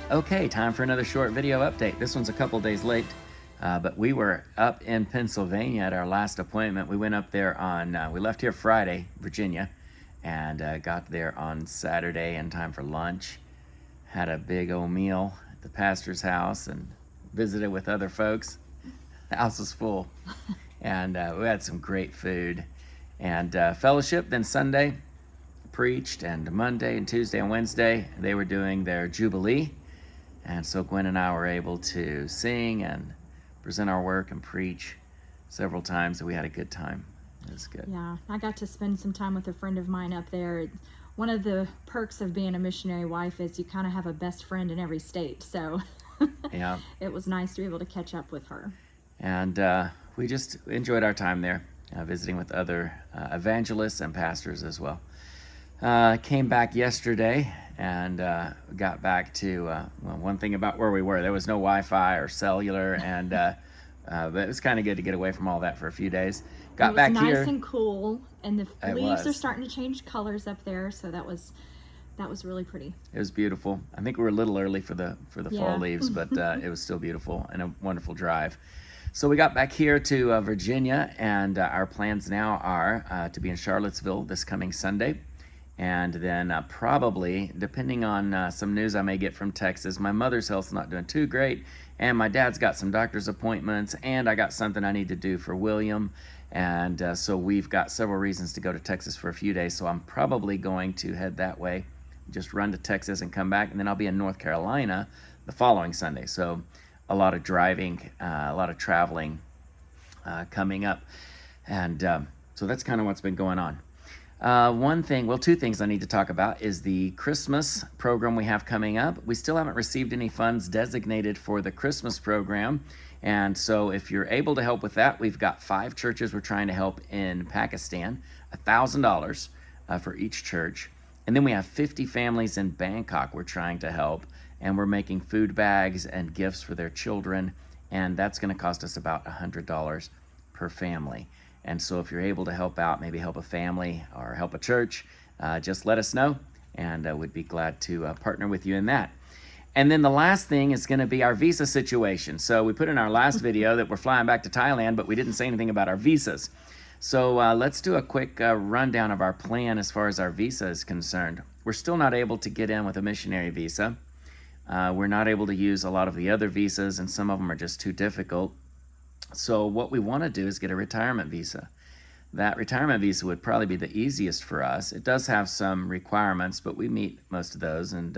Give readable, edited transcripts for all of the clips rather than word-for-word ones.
Okay, time for another short video update. This one's a couple days late, but we were up in Pennsylvania at our last appointment. We went up there we left here Friday, Virginia, and got there on Saturday in time for lunch. Had a big old meal at the pastor's house and visited with other folks. The house was full, and we had some great food and fellowship. Then Sunday, preached, and Monday and Tuesday and Wednesday, they were doing their Jubilee. And so Gwen and I were able to sing and present our work and preach several times. We had a good time. It was good. Yeah, I got to spend some time with a friend of mine up there. One of the perks of being a missionary wife is you kind of have a best friend in every state. So yeah, it was nice to be able to catch up with her. And we just enjoyed our time there, visiting with other evangelists and pastors as well. Came back yesterday and got back to one thing about where we were. There was no Wi-Fi or cellular, and but it was kind of good to get away from all that for a few days. Got back here. It was nice here. and cool, and the leaves are starting to change colors up there, so that was really pretty. It was beautiful. I think we were a little early for the fall leaves, but it was still beautiful and a wonderful drive. So we got back here to Virginia, and our plans now are to be in Charlottesville this coming Sunday. And then probably, depending on some news I may get from Texas, my mother's health's not doing too great, and my dad's got some doctor's appointments, and I got something I need to do for William. And so we've got several reasons to go to Texas for a few days, so I'm probably going to head that way, just run to Texas and come back, and then I'll be in North Carolina the following Sunday. So a lot of driving, a lot of traveling coming up. And so that's kind of what's been going on. Two things I need to talk about is the Christmas program we have coming up. We still haven't received any funds designated for the Christmas program. And so if you're able to help with that, we've got 5 churches we're trying to help in Pakistan, $1,000 for each church. And then we have 50 families in Bangkok we're trying to help. And we're making food bags and gifts for their children. And that's going to cost us about $100 per family. And so if you're able to help out, maybe help a family or help a church, just let us know, and we'd be glad to partner with you in that. And then the last thing is going to be our visa situation. So we put in our last video that we're flying back to Thailand, but we didn't say anything about our visas. So let's do a quick rundown of our plan as far as our visa is concerned. We're still not able to get in with a missionary visa. We're not able to use a lot of the other visas, and some of them are just too difficult. So what we want to do is get a retirement visa. That retirement visa would probably be the easiest for us. It does have some requirements, but we meet most of those, and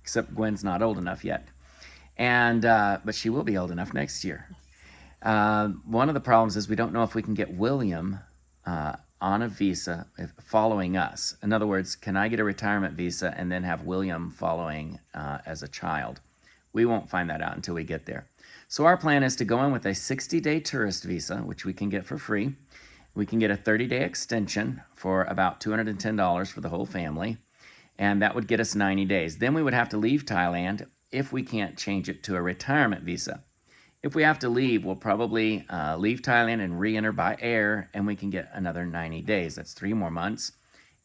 except Gwen's not old enough yet. And but she will be old enough next year. One of the problems is we don't know if we can get William on a visa following us. In other words, can I get a retirement visa and then have William following as a child? We won't find that out until we get there. So our plan is to go in with a 60-day tourist visa, which we can get for free. We can get a 30-day extension for about $210 for the whole family, and that would get us 90 days. Then we would have to leave Thailand if we can't change it to a retirement visa. If we have to leave, we'll probably leave Thailand and re-enter by air, and we can get another 90 days. That's 3 more months,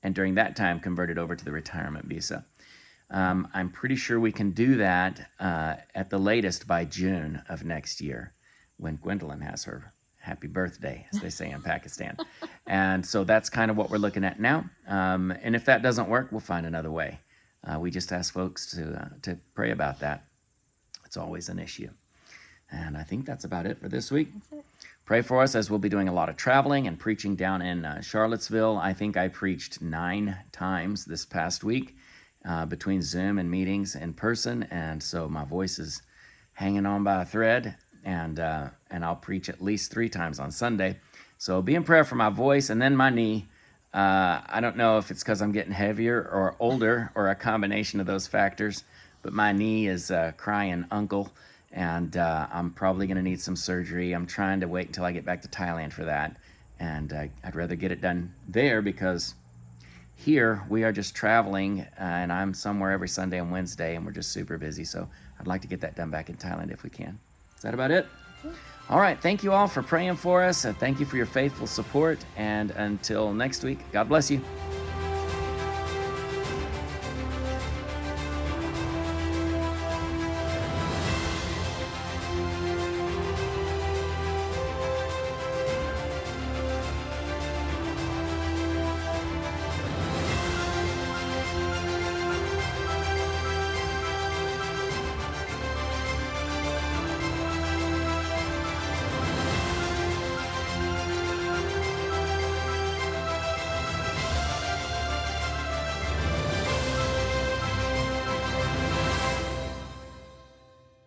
and during that time, convert it over to the retirement visa. I'm pretty sure we can do that at the latest by June of next year, when Gwendolyn has her happy birthday, as they say in Pakistan. And so that's kind of what we're looking at now. And if that doesn't work, we'll find another way. We just ask folks to pray about that. It's always an issue. And I think that's about it for this week. That's it. Pray for us, as we'll be doing a lot of traveling and preaching down in Charlottesville. I think I preached 9 times this past week. Between Zoom and meetings in person, and so my voice is hanging on by a thread, and I'll preach at least 3 times on Sunday. So be in prayer for my voice, and then my knee. I don't know if it's because I'm getting heavier or older or a combination of those factors, but my knee is crying uncle, and I'm probably going to need some surgery. I'm trying to wait until I get back to Thailand for that, and I'd rather get it done there, because here we are just traveling, and I'm somewhere every Sunday and Wednesday, and we're just super busy. So I'd like to get that done back in Thailand if we can. Is that about it? That's it. All right. Thank you all for praying for us. And thank you for your faithful support. And until next week, God bless you.